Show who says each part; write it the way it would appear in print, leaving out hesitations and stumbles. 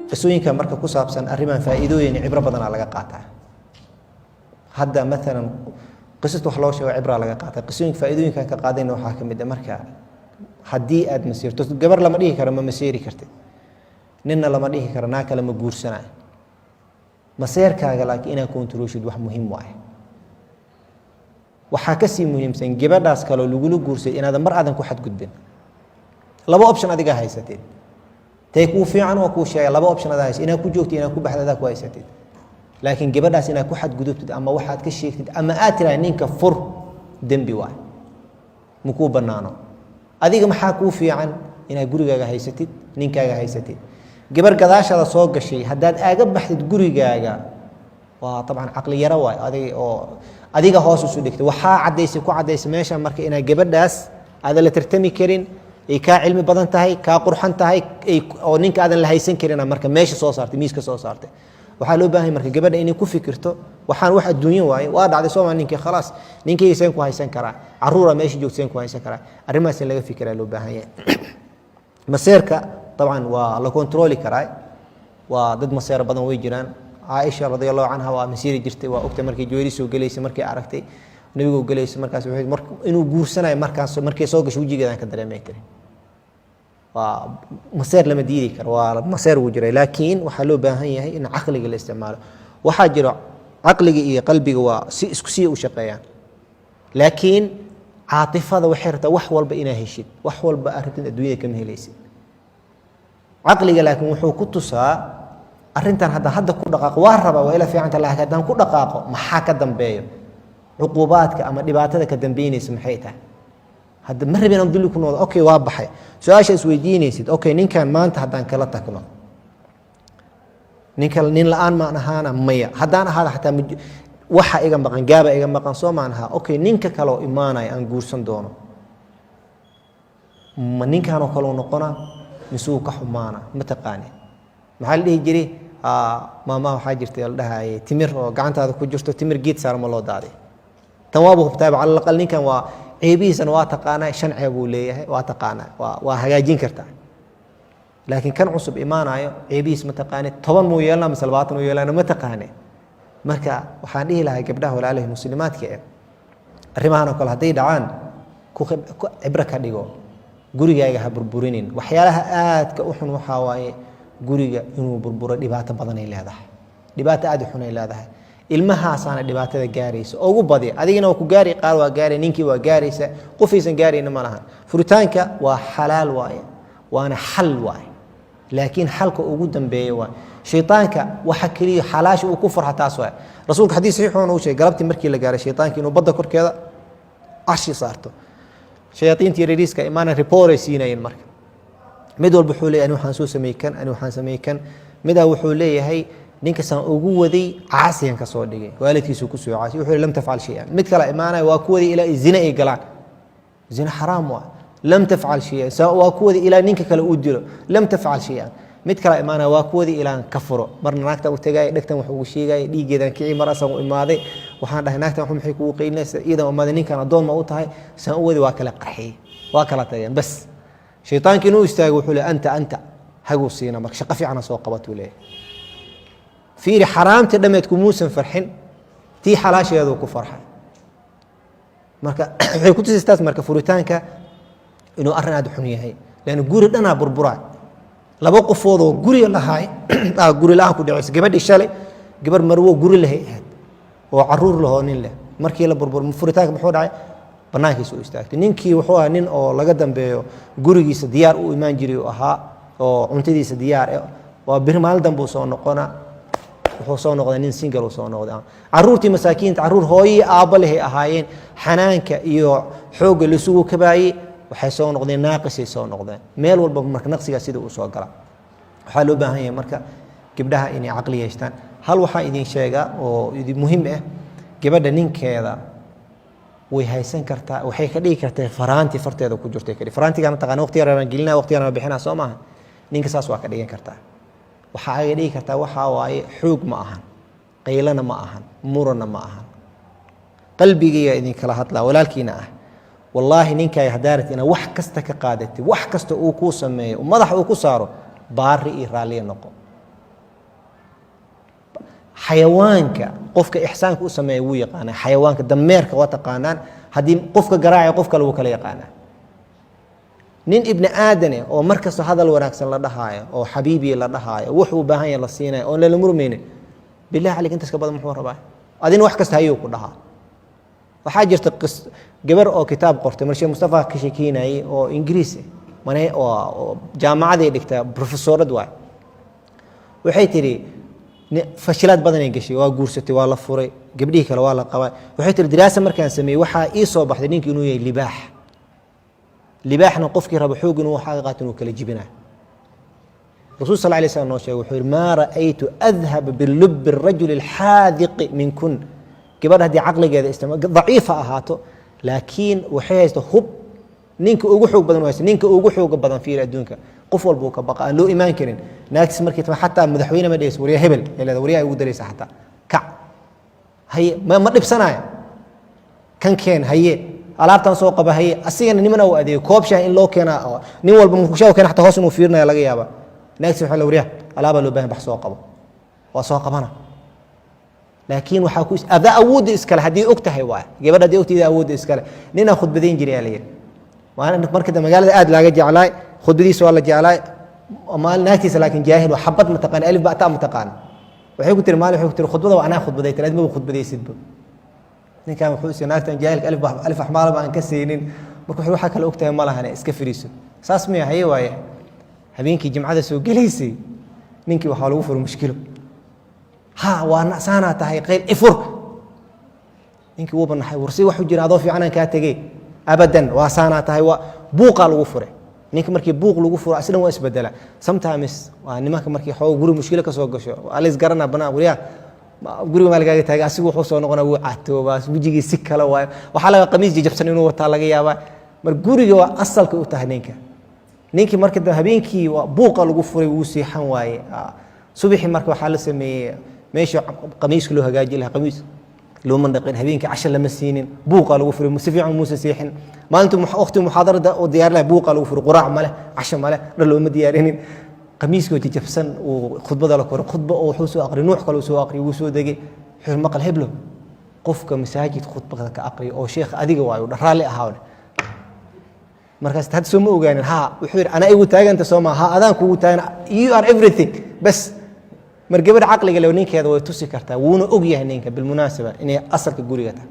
Speaker 1: qisooyinka marka ku saabsan arrimahan faa'iidooyin cibro badan laga qaataa hadda مثلا qisada wax loo sheego cibra laga qaataa qisooyinka faa'iidooyinka ka qaadayna waxa kamid ah marka hadii aad masiirto gabar lama dhihi karo ma masiiri kartid ninna lama dhihi karo naa kale ma guursanaa masiirkaaga laakiin inaad kontrolshid wax muhiim waay waxa ka sii muhiimsan gabadhaas kale lagu guursay inaad mar aadan ku xad gudbin laba option adiga haysatid tay ku fiican oo ku sheegay laba option aad haysid inaad ku joogtid inaad ku baxdada ku haysatid laakiin gabadhaas inaad ku xad gudubtid ama waxaad ka sheegtid ama aad tiraa ninka fur dambi waay muku banaano adiga maxaa ku fiican inaad gurigaaga haysatid ninkaaga haysatid gabar gadaashada soo gashay hadaad aaga baxdid gurigaaga waa taban aqli yara waay adiga hoos u soo dhigtay waxa cadeysay meesha marka inaad gabadhaas aad la tartami karin ay ka cilmi badan tahay ka qurxan tahay oo ninka aadan la haysan karin marka meesha soo saartay miiska soo saartay waxa loo baahan marka gabadha inay ku fikirto waxaan wax adduunyo waay waa dhacday Soomaali ninkii khalaas ninkii aysan ku haysan karaa caruura meesha joogteen ku haysan karaa arrimahaas in laga fikiraa loo baahan yahay maseerka طبعا waa la control karaa waa dad maseer badan way jiraan Aisha radhiyallahu anha waa masiiri jirtay waa ogtay markii jooyri soo galeysay markii aragtay nabigu galeysay markaas wuxuu inuu guursanayo markaas markii soo gashay wajigeedan ka dareemay tiray waa maseer lama diidi karo waa maseer uu jiray laakiin waxa loo baahan yahay in aqliga la isticmaalo waxa jira aqliga iyo qalbiga waa si isku sii u shaqeeyaan laakiin caatifada waxay rabtaa wax walba inaa heshid wax walba arrinta adduunyada kama helaysid aqliga laakiin wuxuu ku tusaa arrintan hadda ku dhaqaaq waa raba waa ila fiicanta laakiin hadan ku dhaqaaqo maxaa ka dambeeyo cuqubaadka ama dhibaatada ka dambeynaysa maxay tahay hadda ma rabeen aan dulli ku noqdo okay waa baxay su'aasha is weydiinaysid okay ninkan maanta hadan kala tagno nin la'aan ma ahaana maya hadaan ahaada xataa waxa iga maqan gaaba iga maqan soo maanaha okay ninka kale oo imaanay aan guursan doono ma ninkan oo kale noqona misuu ka xumaana ma taqaani maxaa la dhihi jiray maama waxa jirtay la dhahay timir oo gacantaada ku jirto timir geed saar ma loo daaday tan waa buubtaaba cala aqal ninkan waa ceebihiisana waa taqaanaa shan ceeb uu leeyahay waa taqaanaa waa hagaajin kartaa laakiin kan cusub imaanayo ceebihiis ma taqaanid 10 muu yeelna mise 20 muu yeelna ma taqaanid marka waxaan dhihi lahaa gabdhaha walaalahay muslimaadka arrimahan oo kale haday dhacaan ku cibra ka dhigo gurigaaga ha burburinin waxyaalaha aadka u xun waxa waaye guriga inuu burburo dhibaato badan ay leedahay dhibaato aad u xun ay leedahay ilmahaasana dhibaatada gaaraysa ugu badi adigina waa ku gaari qaar waa gaari ninkii waa gaaraysa qofaysan gaarayna ma lahan furitaanka waa xalaal waaye waana xal waaye laakiin xalka ugu dambeeyo waa shaytaanka waxa kaliya xalaash uu ku farxa taas waaye rasuulka xadiis saxiix uu sheegay galabtii markii la gaaray shaytaanka inuu badda korkeeda arshi saarto shayaatiintii reeriska imaana report siinayeen marka mid walba wuxuu leeyahay waxaan soo sameeykan waxaan sameeykan midaa wuxuu leeyahay ninka san ugu waday caasiyan ka soo dhigay waalidkiisu ku soo caasi wuxuu lam tafcal shay'an mid kale imaanay waa kuwadi ila zina ay galaan zina xaraam waa lam tafcal shay'an waa kuwadi ila ninka kale uu dilo lam tafcal shay'an mid kale imaanay waa kuwadi ila ka furo marna naagta u tagay dhagtan wuxuu ugu sheegay dhiigeedan kicii mar asagu imaaday waxaan dhahay naagtan wuxuu maxay kugu qeynaysaa iyada umada ninkan adoon ma u tahay san u wadi waa kala qarxiyay waa kala tageen bas shaytaanki inuu istaago wuxuu leeyahay anta hagu siina marka shaqo fiican soo qabato leeyahay fiiri xaraamta dhameedku muusan farxin tii xalaasheedu ku farxay marka waxay ku tusaystaas marka furitaanka inuu arrin aad xun yahay laana guri dhana burbura laba qofood oo guri lahaay guri la ku dhacay gabadhi shalay gabar marwo guri lahayd oo caruur lahoonin leh markii la burbur furitaanka muxuu dhacay banaankiisa u istaagtay ninkii wuxuu ahaa nin oo laga dambeeyo gurigiisa diyaar u imaan jiray oo ahaa oo cuntadiisa diyaar ah waa bir maal dambu soo noqona wuxuu soo noqday nin single soo noqday caruurtii masaakiinta caruur hooyi aaba leh ahaayeen xanaanka iyo xoog la isugu kabaayay waxay soo noqdeen naaqisay soo noqdeen meel walba marka naqsiga sida uu soo gala waxa loo baahan yahay marka gabdhaha inay aqli yeeshaan hal waxa idin sheega oo idin muhiim ah gabadha ninkeeda way haysan kartaa waxay ka dhigi kartaa faraanti farteeda ku jirtay kali faraantiga ma taqaan waqti yar aan gelinaa waqti yar aan bixinaa soo maaha ninka saas waa ka dhigan kartaa waxa ay dhigi kartaa waxa waaye xoog ma ahan qaylana ma ahan murana ma ahan qalbigiga idin kala hadlaa walaalkiina ah wallahi ninka ay hadaarat ina wax kasta ka qaadatay wax kasta uu ku sameeyo madax uu ku saaro baari iyo raaliye noqo xayawaanka qofka ihsaanka u sameeyo wuu yaqaana xayawaanka dameerka waa taqaanaan hadii qofka garaacay qofka lagu kala yaqaana nin ibn aadan oo markaas hadal wanaagsan la dhahaayo oo xabiibi la dhahaayo wuxuu u baahan yahay la siinayo oo la murmeyne billaah alik inta iska badan muxuu rabaa adin wax kasta hayo ku dhahaa waxa jirta gabar oo kitaab qortay marshii Mustafa ka sheekeynay oo Ingiriis manay oo jaamacada dhigta professorad waay waxay tiri fashilad badan ay gashay waa guursatay waa la furay gabdhii kale waa la qabay waxay tiri diraasa markaan sameeyay waxa ii soo baxday ninkii inuu yahay libaax libaaxna qofkii rabo xoog inuu xaqiiqatan inuu kala jibinaa rasuul sallallahu alayhi wasallam noo sheegay wuxuu ma ra'aytu adhhab bil lubb ar-rajul al-haadiq minkun gabadha hadii aqligeeda isticmaal dha'iifa ahaato laakiin waxay haysto hub ninka ugu xoog badan waa ninka ugu xoog badan fiir adduunka qof walba ka baqa aan loo iimaan karin naagtis markii xataa madaxweyne ma dhees wariya hebel ilaa wariya ugu dareysa xataa ka hay ma dhibsanaya kan keen haye alaabtan soo qaba haye asigana nimana uu adeeyo koob shaah in loo keena nin walba markuu shaah keen xataa hoos inuu fiirnayo laga yaaba naagtis waxa la wariya alaaba loo baahan bax soo qabo waa soo qabana laakiin waxa ku ada awood iskale hadii ogtahay waa gabadha hadii ogtayda awood iskale nina khudbadeen jiray alayeen waana markada magaalada aad laaga jeclay khudbadiisa waa la jeclay maal naagtiisa laakiin jaahil waa xabad ma taqaan alif ba ta ma taqaan waxay ku tiri maal waxay ku tiri khudbada waa ana khudbaday tiraad ma khudbadaysid ninka wuxuu isii naagtan jaahil alif ahmaal ba aan ka seeynin markuu waxa kale ogtahay ma lahan iska firiiso saas ma yahay waaye habeenkii jimcada soo galeysay ninkii waxa lagu furo mushkilo ha waa saana tahay qayl ifur ninkii uu banahay warsi wax u jira adoo fiican ka tagay abadan waa saana tahay waa buuqa lagu furay ninka markii buuq lagu furo aslan waa isbedela sometimes waa nimanka markii xoog guri mushkilo ka soo gasho alis garana banaa wariya guriga maalgaaga taagay asigu wuxuu soo noqonaa wuu caatooba wajigii si kala waa waxa laga qamiis jabsan inuu wata laga yaaba mar guriga waa asalka u tahay ninkii markii habeenkii waa buuqa lagu furay wuu siixan waaye subaxii marka waxa la sameeyay meesha qamiiska loo hagaajin lahaa qamiis loo mandaqin habeenkii casha lama siinin buuqa lagu furay si fiican muusa siixin maalintu waqti muhaadarada oo diyaar la buuqa lagu furay quraac male casha male dhalo ma diyaarinin qamiiska jabsan oo khudbada la koro khudba oo wuxuu soo aqri nuux kale soo aqri wuu soo degay xil maqal heblo qofka masaajid khudbada ka aqri oo sheekh adiga waayo dharaali ahaawna markaas had soo ma ogaanin ha wuxuu ana igu taaganta soo ma ha adaan kugu taagan you are everything bas mar gabadh aqliga leh ninkeeda way tusi kartaa wuuna og yahay ninka bil munaasaba inay asalka guriga tahay